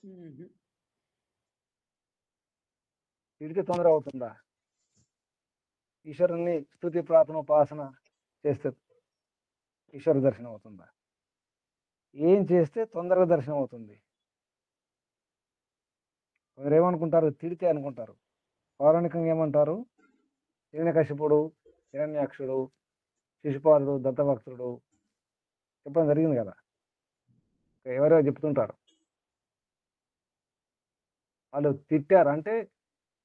ఉహు. తిడితే తొందర అవుతుందా? ఈశ్వరుని స్తుతి ప్రార్థన ఉపాసన చేస్తే ఈశ్వర దర్శనం అవుతుందా? ఏం చేస్తే తొందరగా దర్శనం అవుతుంది? కొందరు ఏమనుకుంటారు, తిడితే అనుకుంటారు. పౌరాణికంగా ఏమంటారు, హిరణ్యకశిపుడు, హిరణ్యాక్షుడు, శిశుపాలుడు, దత్తభక్తుడు చెప్పడం జరిగింది కదా. ఎవరో చెప్తుంటారు, వాళ్ళు తిట్టారు అంటే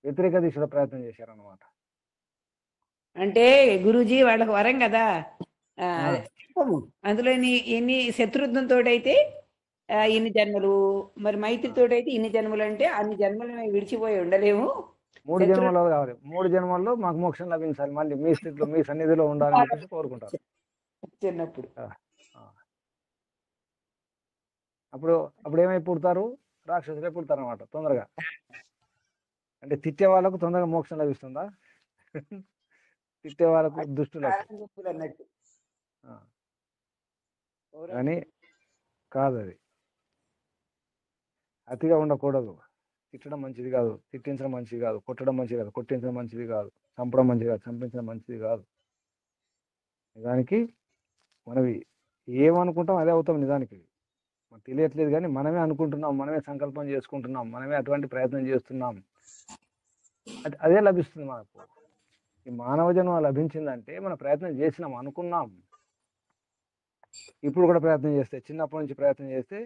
వ్యతిరేక దిశలో ప్రయత్నం చేశారు అన్నమాట. అంటే గురూజీ వాళ్ళకి వరం కదా. ఆ, ఆ, అందులో ఎన్ని శత్రుఘ్నంతో అయితే ఇన్ని జన్మలు, మరి ఆ. మైత్రితో అయితే ఇన్ని జన్మలు, అంటే అన్ని జన్మలు మేము విడిచిపోయి ఉండలేము. 3 శత్రు జన్మల్లో కావాలి, 3 జన్మల్లో మాకు మోక్షం లభించాలి, మళ్ళీ మీ స్థితిలో మీ సన్నిధిలో ఉండాలని చెప్పేసి కోరుకుంటారు. చిన్నప్పుడు ఆ, ఆ. అప్పుడు అప్పుడు ఏమై పుడతారు, రాక్షసులే పుడతారు అనమాట తొందరగా. అంటే తిట్టే వాళ్ళకు తొందరగా మోక్షం లభిస్తుందా? తిట్టే వాళ్ళకు, దుష్టులకు. కారణజన్ములు అన్నట్టు. ఆ, కానీ కాదు, అది అతిగా ఉండకూడదు. తిట్టడం మంచిది కాదు, తిట్టించడం మంచిది కాదు, కొట్టడం మంచిది కాదు, కొట్టించడం మంచిది కాదు, చంపడం మంచిది కాదు, చంపించడం మంచిది కాదు. నిజానికి మనవి ఏమనుకుంటాం అదే అవుతాం. నిజానికి మనకు తెలియట్లేదు, కానీ మనమే అనుకుంటున్నాం, మనమే సంకల్పం చేసుకుంటున్నాం, మనమే అటువంటి ప్రయత్నం చేస్తున్నాం. అదే లభిస్తుంది మనకు. ఈ మానవ జన్మ లభించిందంటే మన ప్రయత్నం చేసినాం, అనుకున్నాం. ఇప్పుడు కూడా ప్రయత్నం చేస్తే, చిన్నప్పటి నుంచి ప్రయత్నం చేస్తే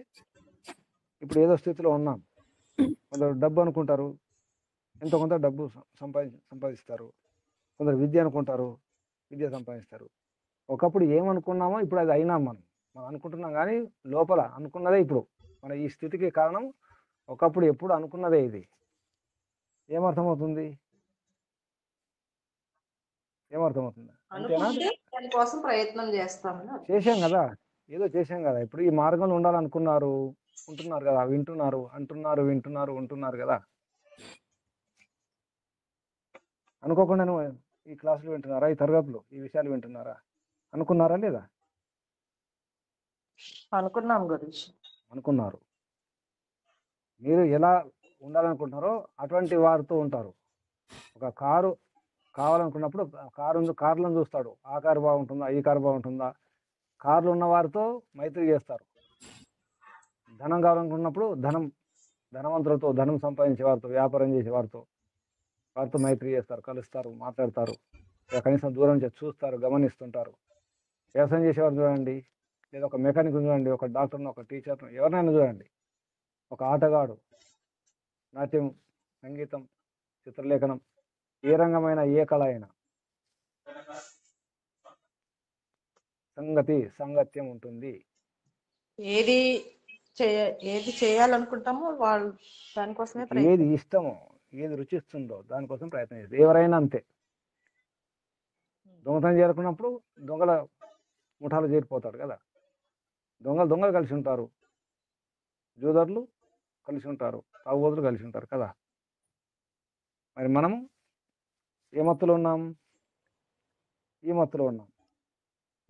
ఇప్పుడు ఏదో స్థితిలో ఉన్నాం. కొందరు డబ్బు అనుకుంటారు, ఎంతో కొంత డబ్బు సంపాదిస్తారు. కొందరు విద్య అనుకుంటారు, విద్య సంపాదిస్తారు. ఒకప్పుడు ఏమనుకున్నామో ఇప్పుడు అది అయినాం. మనం అనుకుంటున్నాం, కానీ లోపల అనుకున్నదే ఇప్పుడు మన ఈ స్థితికి కారణం. ఒకప్పుడు ఎప్పుడు అనుకున్నదే ఇది. ఏమర్థమవుతుంది? ఏమర్థమవుతుంది? అంతేనా? అనుకుంటే దానికోసం ప్రయత్నం చేస్తామని అర్థం. చేశాం కదా, ఏదో చేశాం కదా. ఇప్పుడు ఈ మార్గంలో ఉండాలనుకున్నారు, ఉంటున్నారు కదా, వింటున్నారు, అంటున్నారు, వింటున్నారు, ఉంటున్నారు కదా. అనుకోకుండా నువ్వు ఈ క్లాసులు వింటున్నారా, ఈ తరగతులు, ఈ విషయాలు వింటున్నారా? అనుకున్నారా లేదా? అనుకున్నాం గురించి. అనుకున్నారు. మీరు ఎలా ఉండాలనుకుంటున్నారో అటువంటి వారితో ఉంటారు. ఒక కారు కావాలనుకున్నప్పుడు కార్లను చూస్తాడు, ఆ కారు బాగుంటుందా, ఈ కారు బాగుంటుందా. కార్లు ఉన్న వారితో మైత్రి చేస్తారు. ధనం కావాలనుకున్నప్పుడు ధనవంతులతో, ధనం సంపాదించే వారితో, వ్యాపారం చేసే వారితో మైత్రి చేస్తారు, కలుస్తారు, మాట్లాడతారు. కనీసం దూరం నుంచి చూస్తారు, గమనిస్తుంటారు. వ్యవసాయం చేసేవారు చూడండి, లేదా ఒక మెకానిక్ చూడండి, ఒక డాక్టర్ను, ఒక టీచర్ను, ఎవరినైనా చూడండి. ఒక ఆటగాడు, నాట్యం, సంగీతం, చిత్రలేఖనం, ఏ రంగమైన, ఏ కళ అయినా సాంగత్యం ఉంటుంది. ఏది ఏది చేయాలనుకుంటామో వాళ్ళు దానికోసమే ఏది ప్రయత్నం. ఇష్టమో, ఏది రుచిస్తుందో దానికోసం ప్రయత్నం చేస్తారు. ఎవరైనా అంతే. దొంగతనం చేరుకున్నప్పుడు దొంగల ముఠాలు చేరిపోతాడు కదా. దొంగలు కలిసి ఉంటారు, జూదర్లు కలిసి ఉంటారు, తాగుబోతులు కలిసి ఉంటారు కదా. మరి మనము ఏ మత్తులో ఉన్నాం? ఈ మత్తులో ఉన్నాం.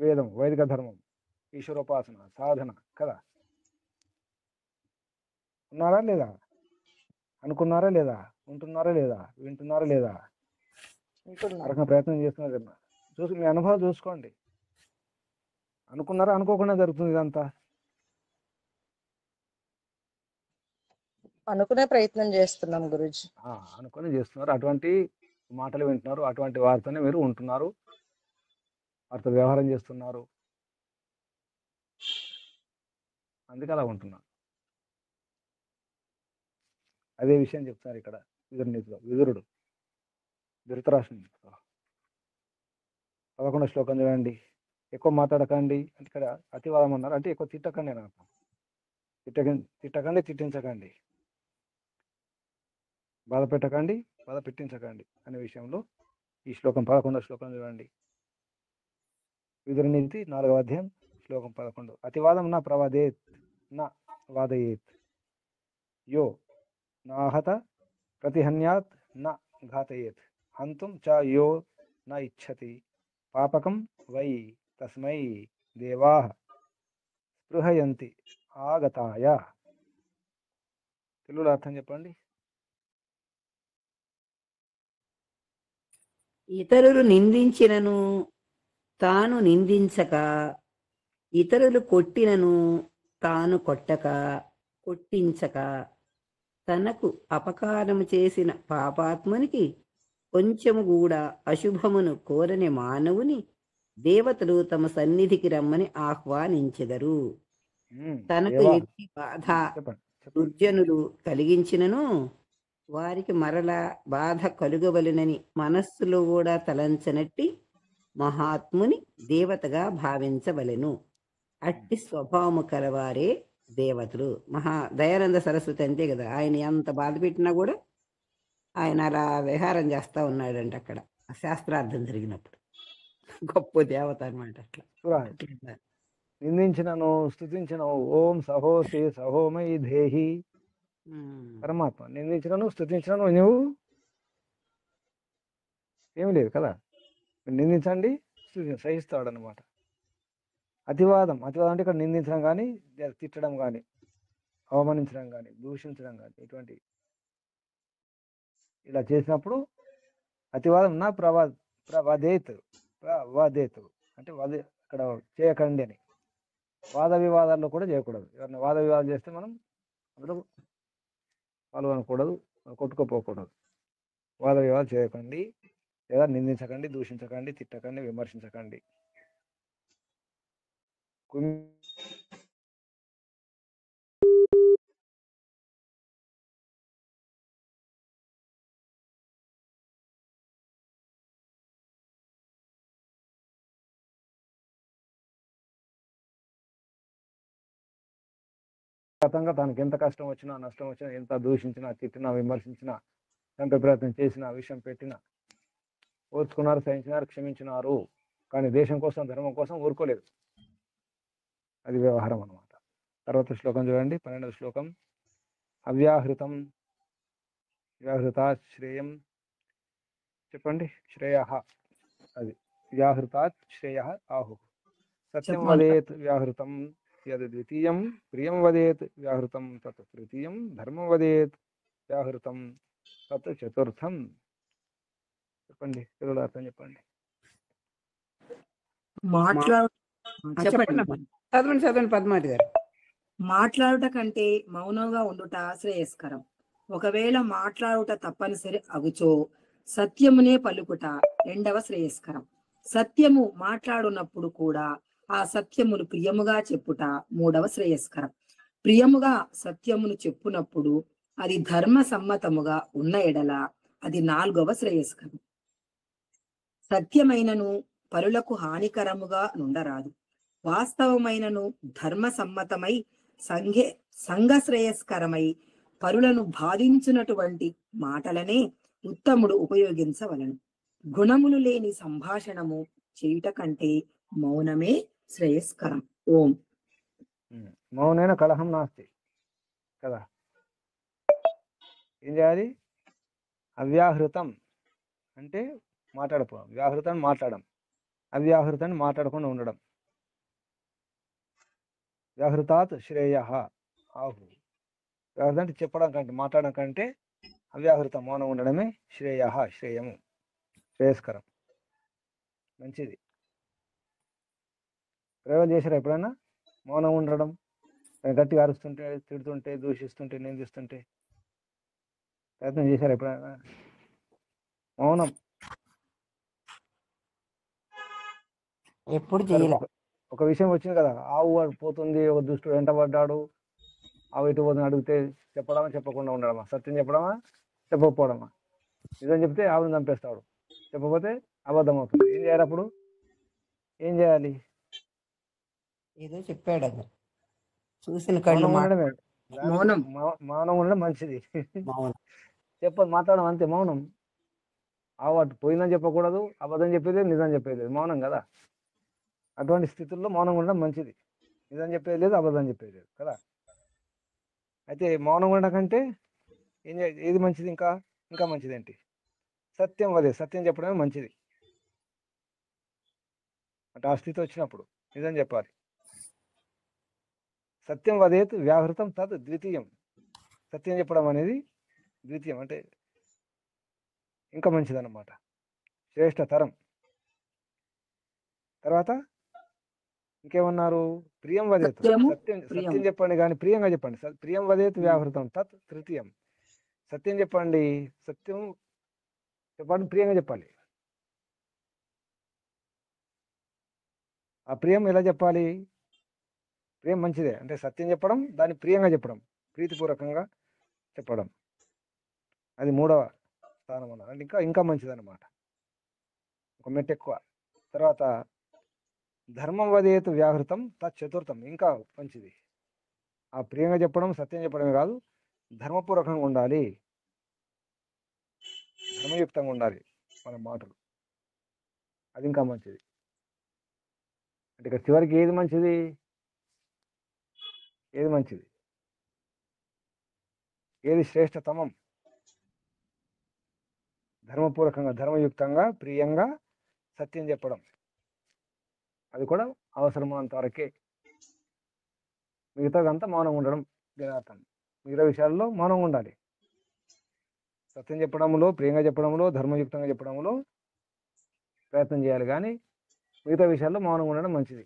వేదం, వైదిక ధర్మం, ఈశ్వరోపాసన, సాధన కదా. ఉన్నారా లేదా? అనుకున్నారా లేదా? ఉంటున్నారా లేదా? వింటున్నారా లేదా? ఉంటున్నాం. రకంగా ప్రయత్నం చేస్తున్నారు కదా. మీ అనుభవం చూసుకోండి. అనుకున్నారా, అనుకోకుండా జరుగుతుంది ఇదంతా. అనుకునే ప్రయత్నం చేస్తున్నాం గురుజీ. అనుకుని చేస్తున్నారు. అటువంటి మాటలు వింటున్నారు, అటువంటి వారితోనే మీరు ఉంటున్నారు, వారితో వ్యవహారం చేస్తున్నారు. అందుకే అలా ఉంటున్నారు. అదే విషయం చెప్తున్నారు ఇక్కడ విదురునిధిలో. విదురుడు ధృతరాష్ట్రుని 11వ శ్లోకం చూడండి. ఎక్కువ మాట్లాడకండి అంటే ఇక్కడ అతివాదం అన్నారు, అంటే ఎక్కువ తిట్టకండి అని అర్థం. తిట్టకండి, తిట్టించకండి, బాధ పెట్టకండి, బాధ పెట్టించకండి అనే విషయంలో ఈ శ్లోకం 11వ శ్లోకం చూడండి. విదురునీతి 4వ అధ్యాయం శ్లోకం 11. అతివాదం నా ప్రవాదేత్ నా వాదయేత్, యో నాహత ప్రతిహన్యాత్ నా ఘాతయేత్, హంతుం చ యో నా ఇచ్చతి పాపకం వై తస్మై దేవాః స్పృహయంతి ఆగతాయ. తెలుగులో అర్థం చెప్పండి. ఇతరులు నిందించినను తాను నిందించక, ఇతరులు కొట్టినను తాను కొట్టక, కొట్టించక, తనకు అపకారము చేసిన పాపాత్మునికి కొంచెము కూడా అశుభమును కోరని మానవుని దేవతలు తమ సన్నిధికి రమ్మని ఆహ్వానించెదరు. తనకు దేవా ఎట్టి బాధ చెప్పండి చెప్పండి. దుర్జనులు కలిగించినను వారికి మరల బాధ కలుగవలెనని మనస్సులో కూడా తలంచనట్టి మహాత్ముని దేవతగా భావించవలెను. అట్టి స్వభావము కలవారే దేవతలు. దయానంద సరస్వతి అంతే కదా, ఆయన ఎంత బాధ పెట్టినా కూడా ఆయన అలా విహారం చేస్తా ఉన్నాడంట అక్కడ శాస్త్రార్థం జరిగినప్పుడు. గొప్ప దేవత అనమాట అట్లా. చూడండి, అట్లా. నిందించినను స్తుతించినను ఓం సహోసి సహోమై దేహి. ఉమ్. పరమాత్మ నిందించినను స్తుతించినను నువ్వు ఏమి లేదు కదా. మీరు నిందించండి, సహిస్తాడు అనమాట. అతివాదం అంటే ఇక్కడ నిందించడం కానీ, తిట్టడం కానీ, అవమానించడం కానీ, దూషించడం కానీ, ఇటువంటి ఇలా చేసినప్పుడు అతివాదం నా ప్రవాదేత్ అంటే ఇక్కడ చేయకండి అని. వాద వివాదాల్లో కూడా చేయకూడదు. ఎవరైనా వాద వివాదాలు చేస్తే మనం అందులో పాల్గొనకూడదు, కొట్టుకోపోకూడదు. వాద వివాదాలు చేయకండి, లేదా నిందించకండి, దూషించకండి, తిట్టకండి, విమర్శించకండి. గతంగా తనకి ఎంత కష్టం వచ్చినా, నష్టం వచ్చినా, ఎంత దూషించినా, తిట్టినా, విమర్శించినా, చంపే ప్రయత్నం చేసినా, విషయం పెట్టినా ఓర్చుకున్నారు, సహించినారు, క్షమించినారు. కానీ దేశం కోసం, ధర్మం కోసం ఊరుకోలేదు. అది వ్యవహారం అన్నమాట. తర్వాత శ్లోకం చూడండి, 12వ శ్లోకం. అవ్యాహృతం వ్యాహృతాత్ శ్రేయం. చెప్పండి, శ్రేయ. అది వ్యాహృతాత్ శ్రేయ ఆహు. సత్యం వదేత్ వ్యాహృతం యద్ ద్వితీయం, ప్రియం వదేత్ వ్యాహృతం తత్ తృతీయం, ధర్మం వదేత్ వ్యాహృతం తత్ చతుర్థం. చెప్పండి, తెలుగులో అర్థం చెప్పండి. చెప్పండి అమ్మా. చదవండి పద్మావతి గారు. మాట్లాడుట కంటే మౌనంగా ఉండుట శ్రేయస్కరం. ఒకవేళ మాట్లాడుట తప్పనిసరి అగుచో సత్యమునే పలుకుట రెండవ శ్రేయస్కరం. సత్యము మాట్లాడునప్పుడు కూడా ఆ సత్యమును ప్రియముగా చెప్పుట మూడవ శ్రేయస్కరం. ప్రియముగా సత్యమును చెప్పునప్పుడు అది ధర్మ సమ్మతముగా ఉన్న ఎడల అది నాలుగవ శ్రేయస్కరం. సత్యమైనను పరులకు హానికరముగా నుండరాదు. వాస్తవమైనను ధర్మ సమ్మతమై సంఘ శ్రేయస్కరమై పరులను బాధించునటువంటి మాటలనే ఉత్తముడు ఉపయోగించవలను. గుణములు లేని సంభాషణము చేయుట కంటే మౌనమే శ్రేయస్కరం. ఓం. మౌనైన కలహం నాస్తి కదా. ఏం చేయాలి? అవ్యాహృతం అంటే మాట్లాడకపోవడం, వ్యాహృతం మాట్లాడడం, అవ్యాహృతాన్ని మాట్లాడకుండా ఉండడం. వ్యాహృతాత్ శ్రేయ ఆహు. వ్యాహృతం అంటే చెప్పడం కంటే, మాట్లాడడం కంటే అవ్యాహృతం మౌనం ఉండడమే శ్రేయము, శ్రేయస్కరం, మంచిది. ప్రయోగం చేశారా ఎప్పుడైనా? మౌనం ఉండడం, గట్టిగా అరుస్తుంటే, తిడుతుంటే, దూషిస్తుంటే, నిందిస్తుంటే ప్రయత్నం చేశారా ఎప్పుడైనా? మౌనం. ఎప్పుడు చేయలే. ఒక విషయం వచ్చింది కదా, ఆవు పోతుంది, ఒక దుష్టుడు వెంటబడ్డాడు, ఆవు ఎటు పోతుంది అడిగితే చెప్పడమా, చెప్పకుండా ఉండడమా? సత్యం చెప్పడమా, చెప్పకపోవడమా? నిజం చెప్తే ఆవుని చంపేస్తాడు, చెప్పకపోతే అబద్ధం అవుతుంది. ఏం చేయాలి అప్పుడు? ఏం చేయాలి? ఏదో చెప్పాడు అది చూసిన కళ్ళు ఉండడమే. మౌనం. మౌనం ఉండడం మంచిది. మౌనం మాట్లాడడం అంతే మౌనం. ఆవు అటు పోయిందని చెప్పకూడదు, అబద్ధం చెప్పేది నిజం చెప్పేది లేదు, మౌనం కదా. అటువంటి స్థితుల్లో మౌనం ఉండడం మంచిది. నిజం చెప్పేది లేదు, అబద్ధం చెప్పేది లేదు కదా. అయితే మౌనం ఉండడం కంటే ఏది మంచిది? ఇంకా మంచిది ఏంటి? సత్యం సత్యం చెప్పడమే మంచిది. అంటే ఆ స్థితి వచ్చినప్పుడు నిజం చెప్పాలి. సత్యం వదేత్ వ్యాహృతం తద్ ద్వితీయం. సత్యం చెప్పడం అనేది ద్వితీయం, అంటే ఇంకా మంచిదన్నమాట, శ్రేష్టతరం. తర్వాత ఇంకేమన్నారు? ప్రియం వదేతు, సత్యము, సత్యం ప్రియం. సత్యం చెప్పండి కానీ ప్రియంగా చెప్పండి. ప్రియం వదేతు వ్యాహృతం తత్ తృతీయం. సత్యం చెప్పండి, సత్యం చెప్పండి, ప్రియంగా చెప్పాలి. ఆ ప్రియం ఎలా చెప్పాలి? ప్రియం మంచిదే, అంటే సత్యం చెప్పడం, దాన్ని ప్రియంగా చెప్పడం, ప్రీతిపూర్వకంగా చెప్పడం, అది మూడవ స్థానం అన్నారు. అంటే ఇంకా ఇంకా మంచిదన్నమాట, ఒక మెట్టు ఎక్కువ. తర్వాత ధర్మం వదేతు వ్యాహృతం తత్ చతుర్థం, ఇంకా మంచిది. ఆ ప్రియంగా చెప్పడం, సత్యం చెప్పడమే కాదు, ధర్మపూర్వకంగా ఉండాలి, ధర్మయుక్తంగా ఉండాలి మన మాటలు, అది ఇంకా మంచిది. అంటే ఇక్కడ చివరికి ఏది మంచిది? ఏది మంచిది? ఏది శ్రేష్టతమం? ధర్మపూర్వకంగా, ధర్మయుక్తంగా, ప్రియంగా సత్యం చెప్పడం, అది కూడా అవసరమైనంత వరకే. మిగతాదంతా మౌనం ఉండడం దీని అర్థం. మిగతా విషయాల్లో మౌనం ఉండాలి. సత్యం చెప్పడంలో, ప్రియంగా చెప్పడంలో, ధర్మయుక్తంగా చెప్పడంలో ప్రయత్నం చేయాలి, కానీ మిగతా విషయాల్లో మౌనం ఉండడం మంచిది.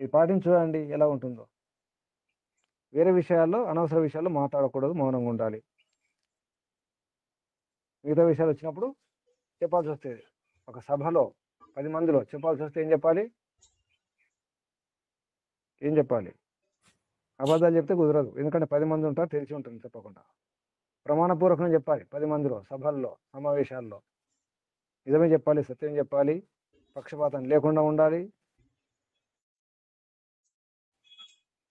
ఇది పాటించి చూడండి ఎలా ఉంటుందో. వేరే విషయాల్లో, అనవసర విషయాల్లో మాట్లాడకూడదు, మౌనంగా ఉండాలి. మిగతా విషయాలు వచ్చినప్పుడు చెప్పాల్సి వస్తుంది. ఒక సభలో 10 మందిలో చెప్పాల్సి వస్తే ఏం చెప్పాలి? ఏం చెప్పాలి? అబద్ధాలు చెప్తే కుదరదు, ఎందుకంటే 10 మంది ఉంటారు, తెలిసి ఉంటుంది చెప్పకుండా. ప్రమాణపూర్వకంగా చెప్పాలి 10 మందిలో, సభల్లో, సమావేశాల్లో నిజమే చెప్పాలి, సత్యం చెప్పాలి, పక్షపాతం లేకుండా ఉండాలి.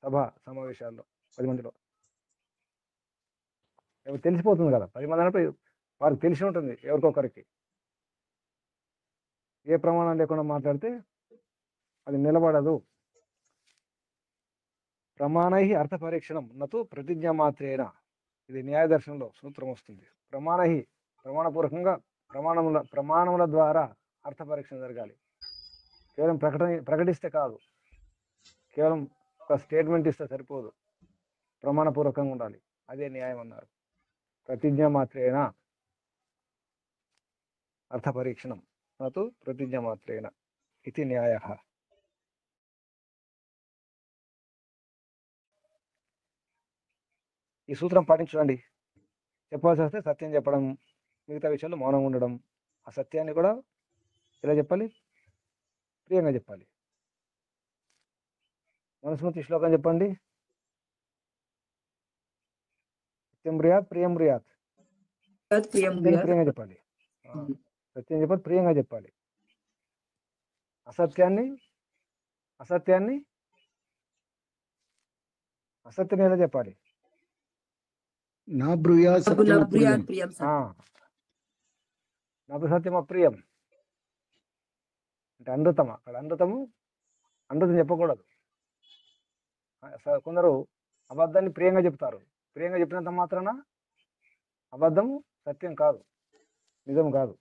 సభ సమావేశాల్లో 10 మందిలో తెలిసిపోతుంది కదా. 10 మంది అన్నప్పుడు వారికి తెలిసి ఉంటుంది ఎవరికొకరికి. ఏ ప్రమాణం లేకుండా మాట్లాడితే అది నిలబడదు. ప్రమాణై అర్థ పరీక్షణం నతు ప్రతిజ్ఞా మాత్రేన, ఇది న్యాయ దర్శనంలో సూత్రం వస్తుంది. ప్రమాణపూర్వకంగా, ప్రమాణముల ద్వారా అర్థ పరీక్షణ జరగాలి. కేవలం ప్రకటిస్తే కాదు, కేవలం ఒక స్టేట్మెంట్ ఇస్తే సరిపోదు, ప్రమాణపూర్వకంగా ఉండాలి. అదే న్యాయం అన్నారు. ప్రతిజ్ఞా మాత్రేన అర్థ పరీక్షణం నతు ప్రతిజ్ఞా మాత్రేన ఇది న్యాయ. ఈ సూత్రం పాటించండి. చెప్పాల్సి వస్తే సత్యం చెప్పడం, మిగతా విషయాల్లో మౌనం ఉండడం. ఆ సత్యాన్ని కూడా ఎలా చెప్పాలి? ప్రియంగా చెప్పాలి. మనుస్మృతి శ్లోకం చెప్పండి. సత్యం బ్రియాత్ ప్రియం బ్రియాత్. ప్రియం, సత్యాన్ని ప్రియంగా చెప్పాలి. సత్యం చెప్పాలి, ప్రియంగా చెప్పాలి. అసత్యాన్ని ఎలా చెప్పాలి? నా బ్రూయాత్ సత్యం అప్రియం. ప్రియం. నాకు సత్యం అప్రియం అంటే అనృతం. అక్కడ అనృతం చెప్పకూడదు. కొందరు అబద్ధాన్ని ప్రియంగా చెప్తారు. ప్రియంగా చెప్పినంత మాత్రాన అబద్ధము సత్యం కాదు, నిజం కాదు.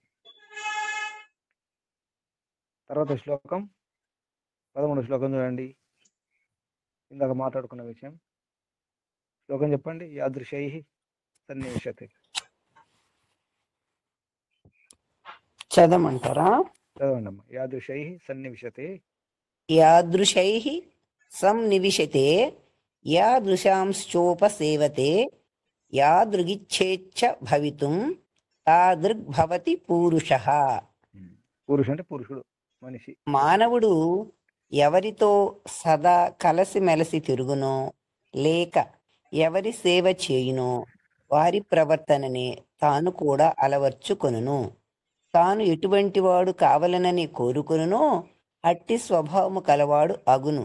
తర్వాత శ్లోకం 13 శ్లోకం చూడండి. ఇందాక మాట్లాడుకున్న విషయం. శ్లోకం చెప్పండి. యాదృశై సన్నివేశతే. చదవమంటారా? చదవండి అమ్మా. యాదృశై సన్నివిశతే. యాదృశై సంనివిశతే యాదృశాంశ్చోపసేవతే యాదృగిచ్ఛేచ్ఛ భవితుం తాదృగ్భవతి పూరుషః. పురుషు అంటే పురుషుడు, మనిషి. మానవుడు ఎవరితో సదా కలసిమెలసి తిరుగునో లేక ఎవరి సేవ చేయునో వారి ప్రవర్తననే తాను కూడా అలవర్చుకొనును. తాను ఎటువంటి వాడు కావలనని కోరుకొనునో అట్టి స్వభావము కలవాడు అగును.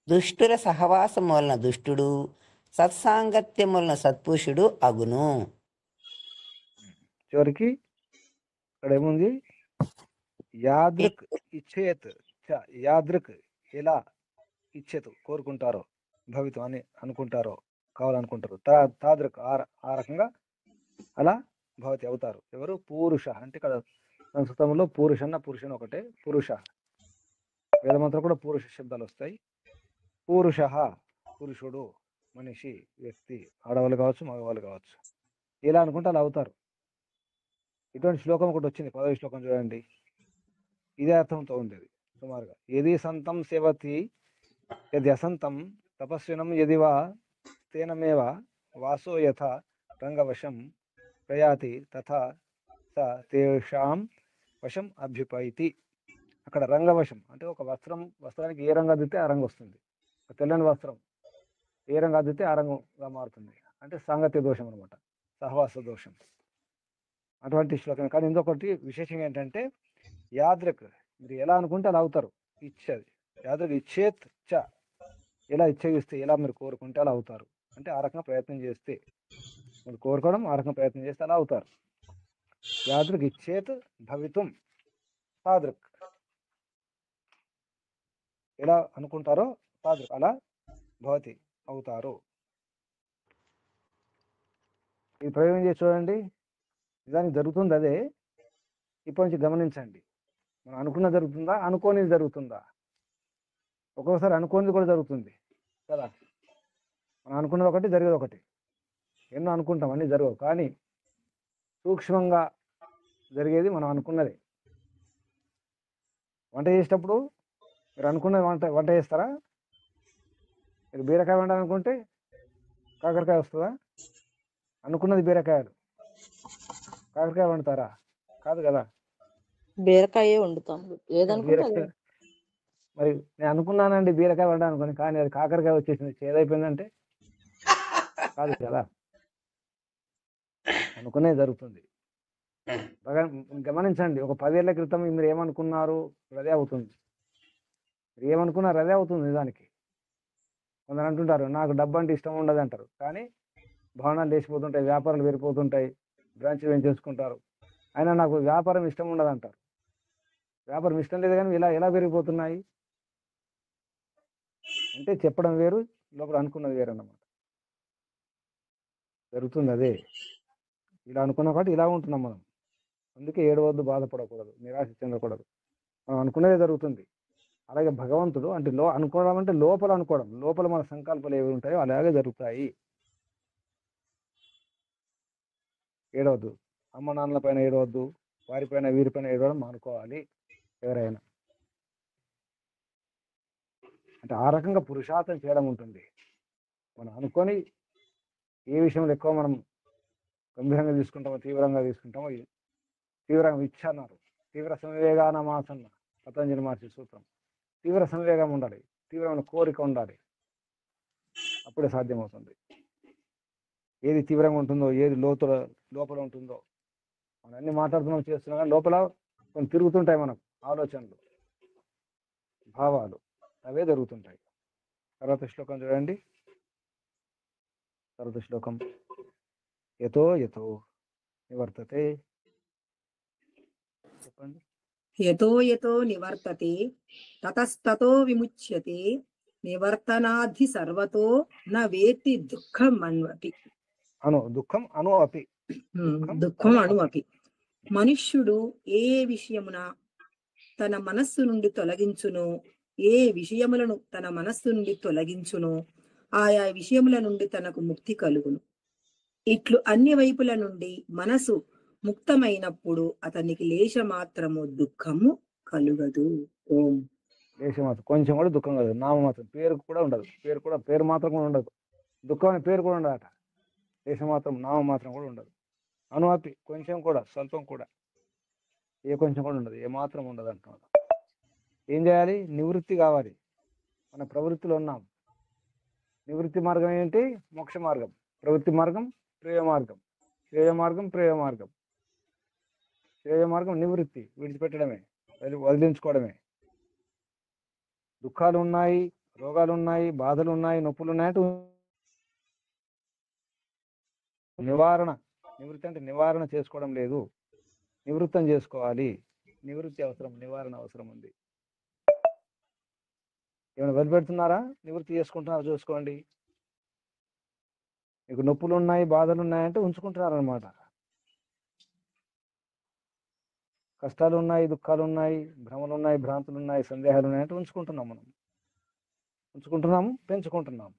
దుష్టుల సహవాసం వలన దుష్టుడు, సత్సాంగత్యం వలన సత్పురుషుడు అగును. చివరికి ఇక్కడ ఏముంది? యాదృక్ ఇచ్చేత్. యాదృక్ ఎలా ఇచ్చేత్ కోరుకుంటారో, భవితం అని అనుకుంటారో, కావాలనుకుంటారు. తాదృక్ ఆ రకంగా అలా భవతి అవుతారు. ఎవరు? పూరుష. అంటే ఇక్కడ సంస్కృతంలో పురుషన్న పురుషుని ఒకటే, పురుష. వేదమంత్రం కూడా పురుష శబ్దాలు వస్తాయి. పూరుష పురుషుడు, మనిషి, వ్యక్తి, ఆడవాళ్ళు కావచ్చు, మగవాళ్ళు కావచ్చు, ఎలా అనుకుంటే అలా అవుతారు. ఇటువంటి శ్లోకం ఒకటి వచ్చింది, 10వ శ్లోకం చూడండి. ఇదే అర్థంతో ఉండేది సుమారుగా. యది సంతం సేవతి యద్యసంతం తపస్వినం యది వా తేనమేవ వాసో యథ రంగవశం ప్రయాతి తథా స తేషాం వశం అభ్యుపైతి. అక్కడ రంగవశం అంటే ఒక వస్త్రానికి ఏ రంగు అద్దితే ఆ రంగు వస్తుంది. ఒక తెల్లని వస్త్రం ఏ రంగు అద్దితే ఆ రంగుగా మారుతుంది. అంటే సాంగత్య దోషం అనమాట, సహవాస దోషం. అటువంటి శ్లోకం. కానీ ఇంకొకటి విశేషం ఏంటంటే యాదృక్, మీరు ఎలా అనుకుంటే అలా అవుతారు. ఇచ్చేది యాదృక్ ఇచ్చేత్ చ, ఎలా ఇచ్చేస్తే, ఎలా మీరు కోరుకుంటే అలా అవుతారు. అంటే ఆ రకంగా ప్రయత్నం చేస్తే, మీరు కోరుకోవడం ఆ రకంగా ప్రయత్నం చేస్తే అలా అవుతారు. యాదృక్ ఇచ్చేత్ భవితుం తాదృక్, ఎలా అనుకుంటారో తాదృక్ అలా భవతి అవుతారు. ఇది ప్రయోగం చేసి చూడండి, నిజానికి జరుగుతుంది అదే. ఇప్పటి నుంచి గమనించండి, మనం అనుకున్నది జరుగుతుందా, అనుకోనిది జరుగుతుందా? ఒక్కొక్కసారి అనుకోనిది కూడా జరుగుతుంది కదా. మనం అనుకున్నది ఒకటి, జరిగేది ఒకటి. ఎన్నో అనుకుంటాం, అన్నీ జరగవు. కానీ సూక్ష్మంగా జరిగేది మనం అనుకున్నది. వంట చేసేటప్పుడు మీరు అనుకున్నది వంట చేస్తారా? మీరు బీరకాయ వండాలనుకుంటే కాకరకాయ వస్తుందా? అనుకున్నది బీరకాయలు, కాకరకాయ వండుతారా? కాదు కదా. బీరకాయ వండుతాం, ఏదనుకుంటే బీరకాయ, మరి నేను అనుకున్నానండి బీరకాయ వండాను అనుకోని, కానీ అది కాకరకాయ వచ్చేసింది, చేదైపోయిందంటే కాదు కదా. అనుకునే జరుగుతుంది. బాగా గమనించండి, ఒక 10 ఏళ్ల క్రితం మీరు ఏమనుకున్నారు అదే అవుతుంది. మీరు ఏమనుకున్నారు అదే అవుతుంది నిజానికి. కొందరు అంటుంటారు నాకు డబ్బు అంటే ఇష్టం ఉండదు అంటారు, కానీ భవనాలు లేచిపోతుంటాయి, వ్యాపారాలు పెరిగిపోతుంటాయి, బ్రాంచ్లు పెంచేసుకుంటారు. అయినా నాకు వ్యాపారం ఇష్టం ఉండదు అంటారు. వ్యాపారం ఇష్టం లేదు కానీ ఇలా ఎలా పెరిగిపోతున్నాయి అంటే చెప్పడం వేరు, లోపల అనుకున్నది వేరు అన్నమాట. జరుగుతుంది అదే. ఇలా అనుకున్న కాబట్టి ఇలా ఉంటున్నాం మనం. అందుకే ఏడవద్దు, బాధపడకూడదు, నిరాశ చెందకూడదు. మనం అనుకునేదే జరుగుతుంది. అలాగే భగవంతుడు అంటే అనుకోవడం అంటే లోపల అనుకోవడం, లోపల మన సంకల్పాలు ఏవి ఉంటాయో అలాగే జరుగుతాయి. ఏడవద్దు, అమ్మ నాన్నల పైన ఏడవద్దు, వారిపైన వీరిపైన ఏడవడం అనుకోవాలి ఎవరైనా. అంటే ఆ రకంగా పురుషార్థం చేయడం ఉంటుంది. మనం అనుకొని ఏ విషయంలో ఎక్కువ మనం గంభీరంగా తీసుకుంటామో, తీవ్రంగా తీసుకుంటామో, తీవ్రంగా ఇచ్చ అన్నారు. తీవ్ర సంవేగానమాసన్న పతంజలి మహర్షి సూత్రం. తీవ్ర సంవేగం ఉండాలి, తీవ్రమైన కోరిక ఉండాలి, అప్పుడే సాధ్యమవుతుంది. ఏది తీవ్రంగా ఉంటుందో, ఏది లోపల ఉంటుందో, మనం అన్ని మాట్లాడుతున్నాం చేస్తున్నాం కానీ లోపల కొన్ని తిరుగుతుంటాయి మనకు ఆలోచనలు, భావాలు, అవే జరుగుతుంటాయి. తర్వాత శ్లోకం చూడండి. తర్వాత శ్లోకం యతో యతో నివర్తతే, చెప్పండి. యతో యతో నివర్తతే తతస్తతో విముచ్యతే నివర్తనాధి సర్వతో న వేత్తి దుఃఖం అన్వపి. దుఃఖం అను అపి, దుఃఖం అను అపి. మనుష్యుడు ఏ విషయమున తన మనస్సు నుండి తొలగించునో, ఏ విషయములను తన మనస్సు నుండి తొలగించునో ఆయా విషయముల నుండి తనకు ముక్తి కలుగును. ఇట్లు అన్ని వైపుల నుండి మనసు ముక్తమైనప్పుడు అతనికి లేశ మాత్రము దుఃఖము కలుగదు. ఓం. లేశ మాత్రం, కొంచెం కూడా దుఃఖం కలగదు. నామమాత్రం, పేరు కూడా ఉండదు. పేరు మాత్రం కూడా ఉండదు. దుఃఖం అనే పేరు కూడా ఉండదట. లేశ మాత్రం, నామం మాత్రం కూడా ఉండదు. అనువాపి, కొంచెం కూడా, స్వల్పం కూడా, ఏ కొంచెం కూడా ఉండదు, ఏ మాత్రం ఉండదు అంటున్నాడు. ఏం చేయాలి? నివృత్తి కావాలి. మన ప్రవృత్తిలో ఉన్నాం. నివృత్తి మార్గం ఏంటి? మోక్ష మార్గం. ప్రవృత్తి మార్గం ప్రేయ మార్గం, శ్రేయ మార్గం ప్రేయ మార్గం. శ్రేయ మార్గం నివృత్తి, విడిచిపెట్టడమే, వదిలించుకోవడమే. దుఃఖాలు ఉన్నాయి, రోగాలు ఉన్నాయి, బాధలు ఉన్నాయి, నొప్పులు ఉన్నాయంటే నివారణ. నివృత్తి అంటే నివారణ చేసుకోవడం లేదు, నివృత్తం చేసుకోవాలి. నివృత్తి అవసరం, నివారణ అవసరం ఉంది. ఏమైనా వదిలిపెడుతున్నారా? నివృత్తి చేసుకుంటున్నారా? చూసుకోండి. మీకు నొప్పులు ఉన్నాయి, బాధలు ఉన్నాయంటే ఉంచుకుంటున్నారనమాట. కష్టాలు ఉన్నాయి, దుఃఖాలు ఉన్నాయి, భ్రమలు ఉన్నాయి, భ్రాంతులు ఉన్నాయి, సందేహాలు ఉన్నాయంటే ఉంచుకుంటున్నాం. మనం ఉంచుకుంటున్నాము, పెంచుకుంటున్నాము.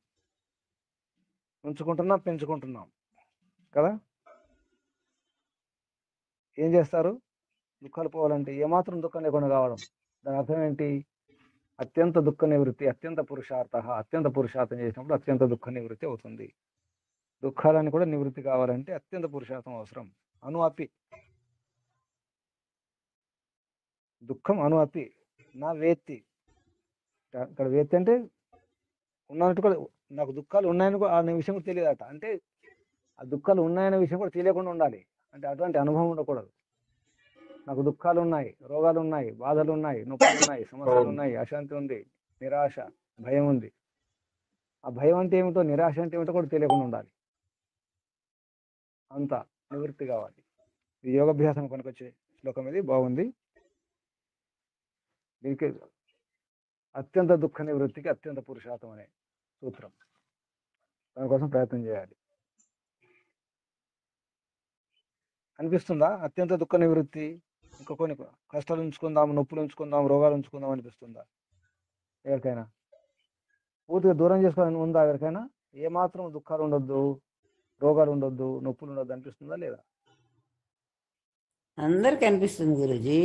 ఉంచుకుంటున్నాం, పెంచుకుంటున్నాం కదా. ఏం చేస్తారు? దుఃఖాలు పోవాలంటే ఏమాత్రం దుఃఖం లేకుండా కావడం. దాని అర్థం ఏంటి? అత్యంత దుఃఖ నివృత్తి, అత్యంత పురుషార్థ. అత్యంత పురుషార్థం చేసినప్పుడు అత్యంత దుఃఖ నివృత్తి అవుతుంది. దుఃఖాలని కూడా నివృత్తి కావాలంటే అత్యంత పురుషార్థం అవసరం. అను అపి, దుఃఖం అను అపి నా వేత్తి. ఇక్కడ వేత్తి అంటే ఉన్నట్టు కూడా నాకు దుఃఖాలు ఉన్నాయని కూడా అనే విషయం కూడా తెలియదట. అంటే ఆ దుఃఖాలు ఉన్నాయనే విషయం కూడా తెలియకుండా ఉండాలి. అంటే అటువంటి అనుభవం ఉండకూడదు. నాకు దుఃఖాలు ఉన్నాయి, రోగాలు ఉన్నాయి, బాధలు ఉన్నాయి, నొప్పులు ఉన్నాయి, సమస్యలు ఉన్నాయి, అశాంతి ఉంది, నిరాశ, భయం ఉంది. ఆ భయం అంటే ఏమిటో, నిరాశ అంటే ఏమిటో కూడా తెలియకుండా ఉండాలి. అంతా నివృత్తి కావాలి. ఈ యోగాభ్యాసం కొనుకొచ్చే శ్లోకం ఇది బాగుంది. దీనికి అత్యంత దుఃఖ నివృత్తికి అత్యంత పురుషార్థం అనే సూత్రం. దానికోసం ప్రయత్నం చేయాలి. అనిపిస్తుందా? అత్యంత దుఃఖ నివృత్తి. ఇంకా కొన్ని కష్టాలు ఉంచుకుందాం, నొప్పులు ఉంచుకుందాం, రోగాలు ఉంచుకుందాం అనిపిస్తుందా ఎవరికైనా? పూర్తిగా దూరం చేసుకోవాలని ఉందా ఎవరికైనా? ఏమాత్రం దుఃఖాలు ఉండొద్దు, రోగాలు ఉండొద్దు, నొప్పులు ఉండొద్దు అనిపిస్తుందా లేదా? అందరికి అనిపిస్తుంది గురూజీ.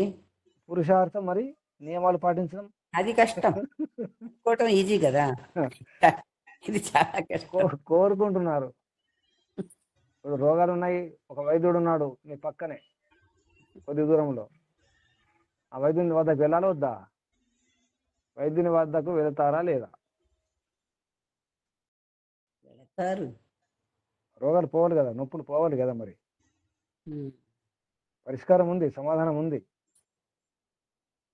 పురుషార్థం మరి నియమాలు పాటించడం అది కష్టం. అనుకోవటం ఈజీ కదా, ఇది చాలా కష్టం. కోరుకుంటున్నారు. ఇప్పుడు రోగాలు ఉన్నాయి, ఒక వైద్యుడు ఉన్నాడు మీ పక్కనే కొద్ది దూరంలో. ఆ వైద్యుని వద్దకు వెళ్ళాలా వద్దా? వైద్యుని వద్దకు వెళతారా లేదా? వెళతారు. రోగాలు పోవాలి కదా, నొప్పులు పోవాలి కదా. మరి పరిష్కారం ఉంది, సమాధానం ఉంది.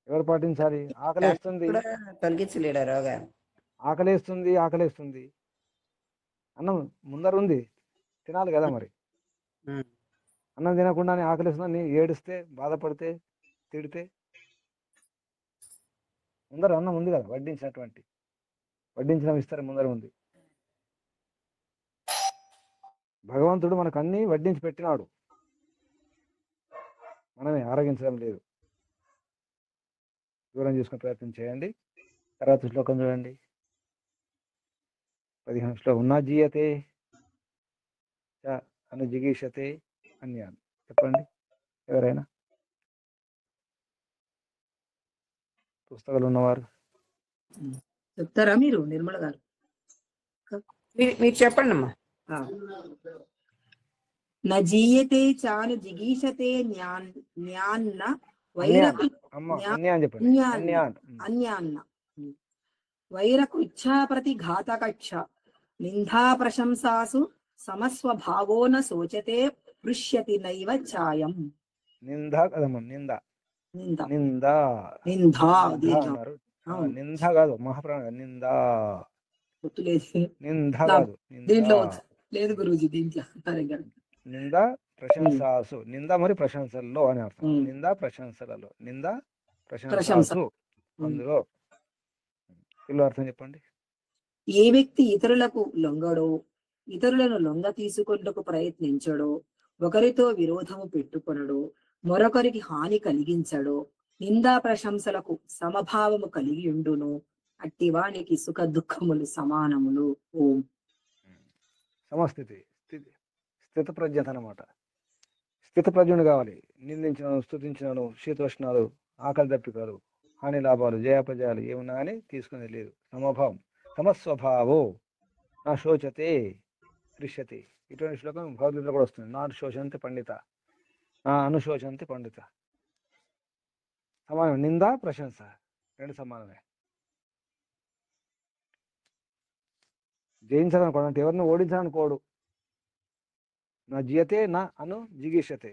ఎవరు పాటించాలి? ఆకలేస్తుంది, కూడా తొలగించలేడా రోగాలు? ఆకలేస్తుంది, ఆకలేస్తుంది, అన్నం ముందర ఉంది, తినాలి కదా. మరి అన్నం తినకుండానే ఆకలిస్తుందని ఏడిస్తే, బాధపడితే, తిడితే ముందర అన్నం ఉంది కదా, వడ్డించిన విస్తరం ముందర ఉంది. భగవంతుడు మనకు అన్ని వడ్డించి పెట్టినాడు, మనమే ఆరగించడం లేదు. దూరం చేసుకునే ప్రయత్నం చేయండి. తర్వాత శ్లోకం చూడండి, 15 శ్లోకం. ఉన్నా జీయతే అను జిగీషతే అన్యాన్. చెప్పండి ఎవరైనా పుస్తకాలు ఉన్నవారు. చెప్తారా మీరు, నిర్మల గారు? మీరు చెప్పండి అమ్మా. నజీయతే చాను జిగీషతే న్యాన్న వైరకు అన్యాన్న వైరకృచ్ఛా ప్రతి ఘాతకక్ష నిందా ప్రశంసాసు సమస్వభావో న శోచతే పృష్యతి నైవ ఛాయం. నిందా కదమ్మా, నిందా నిందా నిందా నిందా అన్నారు. నిందా కాదు, మహాప్రాణ నిందా. నిందా కాదు, దీంట్లో లేదు గురూజీ, దీంట్లో నిందా ప్రశంసాసు. నిందా మరి ప్రశంసల్లో అని అర్థం. నిందా ప్రశంసలలో, నిందా ప్రశంసాసు అందులో. ఇల్లు అర్థం చెప్పండి. ఏ వ్యక్తి ఇతరులకు లొంగడో, ఇతరులను లొంగ తీసుకొనుటకు ప్రయత్నించడో, ఒకరితో విరోధము పెట్టుకొనడో, మరొకరికి హాని కలిగించడో, నిందా ప్రశంసలకు సమభావము కలిగి ఉండును, అట్టివానికి సుఖ దుఃఖములు సమానములు. ఓం. సమస్థితి, స్థిత ప్రజ్ఞత అన్నమాట. స్థిత ప్రజ్ఞుడు కావాలి. నిందించినాను, స్తుతించినాను, శీతోష్ణాలు, ఆకలి దప్పికలు, హాని లాభాలు, జయాపజయాలు ఏమున్నా కానీ తీసుకునేది లేదు. సమభావం, సమస్వభావో నా శోచతే దృశ్యతే. ఇటువంటి శ్లోకం భగవద్గీతలో కూడా వస్తుంది. నా శోచంతి పండిత, నా అనుశోచంతి పండిత. సమానం. నింద ప్రశంస రెండు సమానమే. జయించాలనుకోడు అంటే ఎవరిని ఓడించాలనుకోడు. నా జీయతే నా అను జిగీషతే.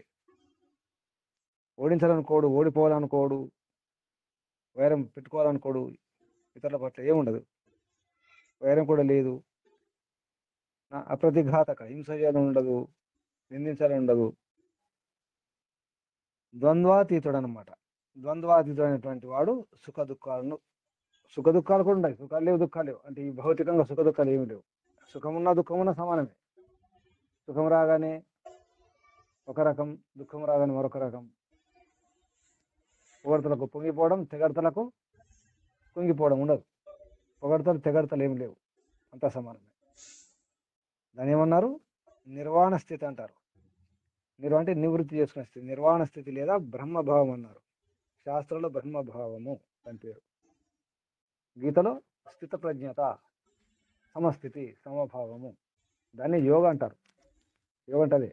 ఓడించాలనుకోడు, ఓడిపోవాలనుకోడు, వైరం పెట్టుకోవాలనుకోడు. ఇతరుల పట్ల ఏముండదు, వైరం కూడా లేదు. నా అప్రతిఘాతక, హింస చేయాలని ఉండదు, నిందించాలని ఉండదు. ద్వంద్వాతీతుడు అనమాట. ద్వంద్వాతీతుడైనటువంటి వాడు సుఖ దుఃఖాలు కూడా ఉంటాయి. సుఖాలు లేవు, దుఃఖాలు లేవు అంటే ఈ భౌతికంగా సుఖ దుఃఖాలు ఏమి లేవు. సుఖమున్నా దుఃఖమున్నా సమానమే. సుఖం రాగానే ఒక రకం, దుఃఖం రాగానే మరొక రకం. పొగడ్తలకు పొంగిపోవడం, తెగడతలకు కుంగిపోవడం ఉండదు. పొగడతలు తెగడతలు ఏమి లేవు, అంతా సమానమే. దాని ఏమన్నారు? నిర్వాణ స్థితి అంటారు. అంటే నివృత్తి చేసుకునే స్థితి, నిర్వాణ స్థితి లేదా బ్రహ్మభావం అన్నారు. శాస్త్రంలో బ్రహ్మభావము అని పేరు. గీతలో స్థిత ప్రజ్ఞత, సమస్థితి, సమభావము, దాన్ని యోగ అంటారు. యోగ అంటే అదే.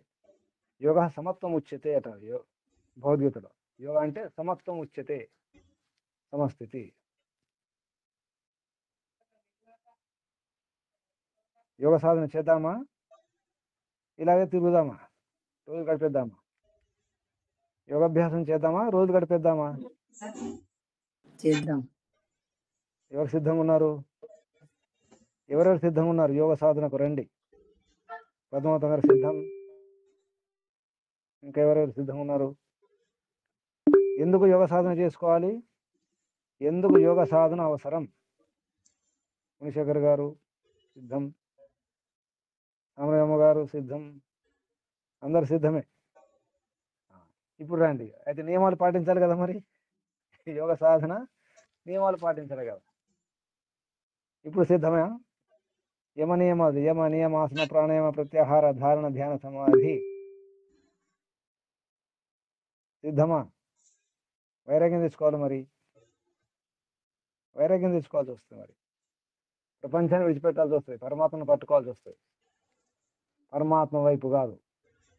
యోగ సమత్వం ఉచ్యతే అంటారు భగవద్గీతలో. యోగ అంటే సమత్వం ఉచ్యతే, సమస్థితి. యోగ సాధన చేద్దామా? ఇలాగే తిరుగుదామా? రోజు గడిపేద్దామా? యోగాభ్యాసం చేద్దామా? రోజు గడిపేద్దామా? చేద్దాం. ఎవరు సిద్ధంగా ఉన్నారు? ఎవరెవరు సిద్ధంగా ఉన్నారు? యోగ సాధనకు రండి. పద్మావతి గారు సిద్ధం. ఇంకా ఎవరెవరు సిద్ధంగా ఉన్నారు? ఎందుకు యోగ సాధన చేసుకోవాలి? ఎందుకు యోగ సాధన అవసరం? మునిశేఖర్ గారు సిద్ధం. రామరామ గారు సిద్ధం. అందరు సిద్ధమే. ఇప్పుడు రండి. అయితే నియమాలు పాటించాలి కదా మరి. యోగ సాధన నియమాలు పాటించాలి కదా. ఇప్పుడు సిద్ధమే. యమ నియమాలు, యమ నియమాసన ప్రాణాయామ ప్రత్యాహార ధారణ ధ్యాన సమాధి. సిద్ధమా? వైరాగ్యం తెచ్చుకోవాలి మరి. వైరాగ్యం తెచ్చుకోవాల్సి వస్తుంది మరి. ప్రపంచాన్ని విడిచిపెట్టాల్సి వస్తుంది, పరమాత్మను పట్టుకోవాల్సి వస్తుంది. పరమాత్మ వైపు కాదు,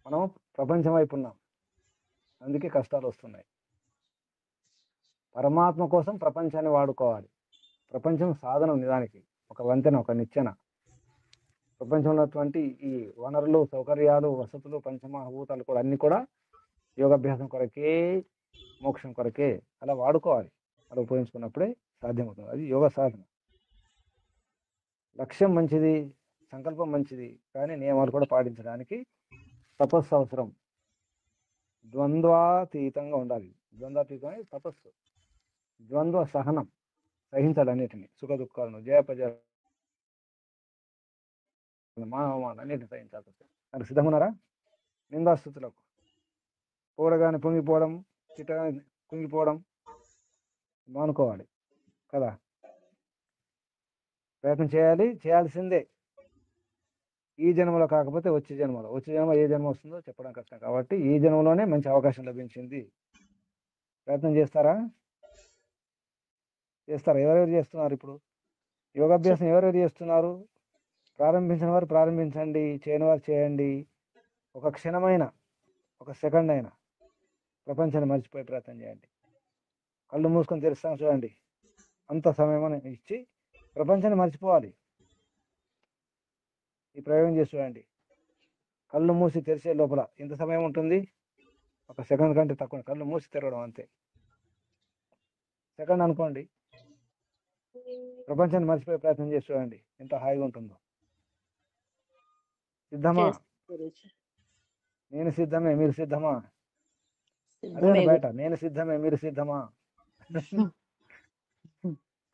మనం ప్రపంచం వైపు ఉన్నాం, అందుకే కష్టాలు వస్తున్నాయి. పరమాత్మ కోసం ప్రపంచాన్ని వాడుకోవాలి. ప్రపంచం సాధనం, నిజానికి ఒక వంతెన, ఒక నిచ్చెన. ప్రపంచంలో ఉన్నటువంటి ఈ వనరులు, సౌకర్యాలు, వసతులు, పంచమహాభూతాలు కూడా అన్ని కూడా యోగాభ్యాసం కొరకే, మోక్షం కొరకే. అలా వాడుకోవాలి. అలా ఉపయోగించుకున్నప్పుడే సాధ్యమవుతుంది. అది యోగ సాధన. లక్ష్యం మంచిది, సంకల్పం మంచిది, కానీ నియమాలు కూడా పాటించడానికి తపస్సు అవసరం. ద్వంద్వాతీతంగా ఉండాలి. ద్వంద్వాతీతం అనేది తపస్సు. ద్వంద్వ సహనం, సహించాలి అన్నిటిని, సుఖ దుఃఖాలను, జయపజయ మానవమాన అన్నిటిని సహించాల్సి వస్తుంది. అది సిద్ధమున్నారా? నిందాస్థుతులకు పొగడగానే పొంగిపోవడం, చిట్టగానే కుంగిపోవడం మానుకోవాలి కదా. ప్రయత్నం చేయాలి, చేయాల్సిందే. ఈ జన్మలో కాకపోతే వచ్చే జన్మలో. వచ్చే జన్మ ఏ జన్మ వస్తుందో చెప్పడం కష్టం కాబట్టి ఈ జన్మలోనే మంచి అవకాశం లభించింది. ప్రయత్నం చేస్తారా? ఎవరెవరు చేస్తున్నారు? ఇప్పుడు యోగాభ్యాసం ఎవరెవరు చేస్తున్నారు? ప్రారంభించిన వారు ప్రారంభించండి, చేయని వారు చేయండి. ఒక క్షణమైన, ఒక సెకండ్ అయినా ప్రపంచాన్ని మర్చిపోయే ప్రయత్నం చేయండి. కళ్ళు మూసుకొని తెరుస్తాం చూడండి. అంత సమయం ఇచ్చి ప్రపంచాన్ని మర్చిపోవాలి. ఈ ప్రయోగం చేసి చూడండి. కళ్ళు మూసి తెరిచే లోపల ఎంత సమయం ఉంటుంది? ఒక సెకండ్ కంటే తక్కువ. కళ్ళు మూసి తెరవడం అంతే. సెకండ్ అనుకోండి. ప్రపంచాన్ని మర్చిపోయే ప్రయత్నం చేసి చూడండి ఎంత హాయిగా ఉంటుందో. సిద్ధమా? నేను సిద్ధమే, మీరు సిద్ధమా? అదే బయట, నేను సిద్ధమే, మీరు సిద్ధమా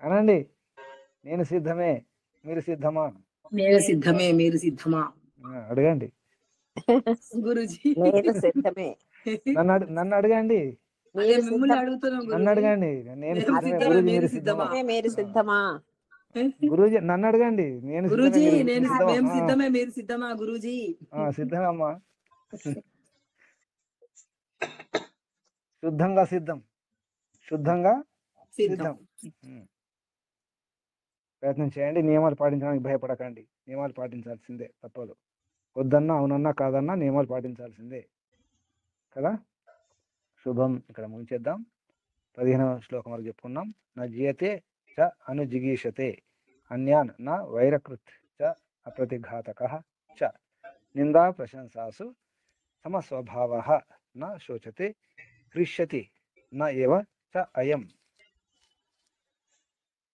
అనండి. నేను సిద్ధమే, మీరు సిద్ధమా? నేను సిద్ధమే, మీరు సిద్ధమా? అడగండి. గురుజీ నేను సిద్ధమే. నన్ను అడగండి. అదే మిమ్మల్ని అడుగుతున్నాం నన్ను అడగండి. నేను సిద్ధమే, గురూజీ మీరు సిద్ధమా? మీరు సిద్ధమా? గురూజీ నన్ను అడగండి. నేను గురూజీ సిద్ధమే, నేను సిద్ధమా? మేము సిద్ధమే, మీరు సిద్ధమా? గురూజీ సిద్ధమే అమ్మా. శుద్ధంగా సిద్ధం, శుద్ధంగా సిద్ధం. ప్రయత్నం చేయండి. నియమాలు పాటించడానికి భయపడకండి. నియమాలు పాటించాల్సిందే, తప్పదు. వద్దన్నా, అవునన్నా, కాదన్నా నియమాలు పాటించాల్సిందే కదా. శుభం. ఇక్కడ ముగించేద్దాం. 15వ శ్లోకం వరకు చెప్పుకున్నాం. నా జీయతే చ అనుజిగీషతే అన్యాన్ నా వైరకృత్ చ అప్రతిఘాతకః చ నిందా ప్రశంసాసు సమస్వభావః నా శోచతే క్రిష్యతి నా ఏవ చ అయం.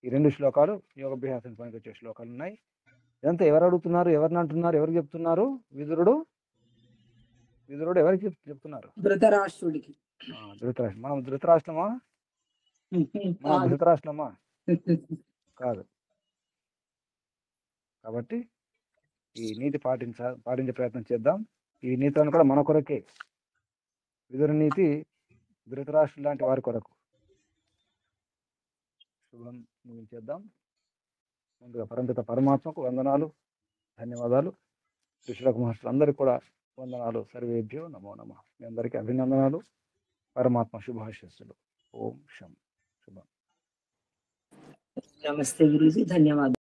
ఈ 2 శ్లోకాలు యోగాభ్యాసం పనికి వచ్చే శ్లోకాలు ఉన్నాయి. ఇదంతా ఎవరు అడుగుతున్నారు? ఎవరిని అంటున్నారు? ఎవరికి చెప్తున్నారు? విదురుడు ఎవరికి చెప్తున్నారు? ధృతరాష్ట్రుడికి. ధృతరాష్ట్రం. మనం ధృతరాష్ట్రమా? మన ధృతరాష్ట్రమా? కాదు. కాబట్టి ఈ నీతి పాటించే ప్రయత్నం చేద్దాం. ఈ నీతులను కూడా మన కొరకే. విదుర నీతి ధృతరాష్ట్రం లాంటి వారి కొరకు. శుభం. ముగించేద్దాం. ముందుగా పరమపిత పరమాత్మకు వందనాలు, ధన్యవాదాలు. ఋషులకు మహర్షులందరికీ కూడా వందనాలు. సర్వేభ్యో నమో నమః. మీ అందరికీ అభినందనాలు. పరమాత్మ శుభాశీస్సులు. ఓం శం శుభం. నమస్తే గురూజీ, ధన్యవాదాలు.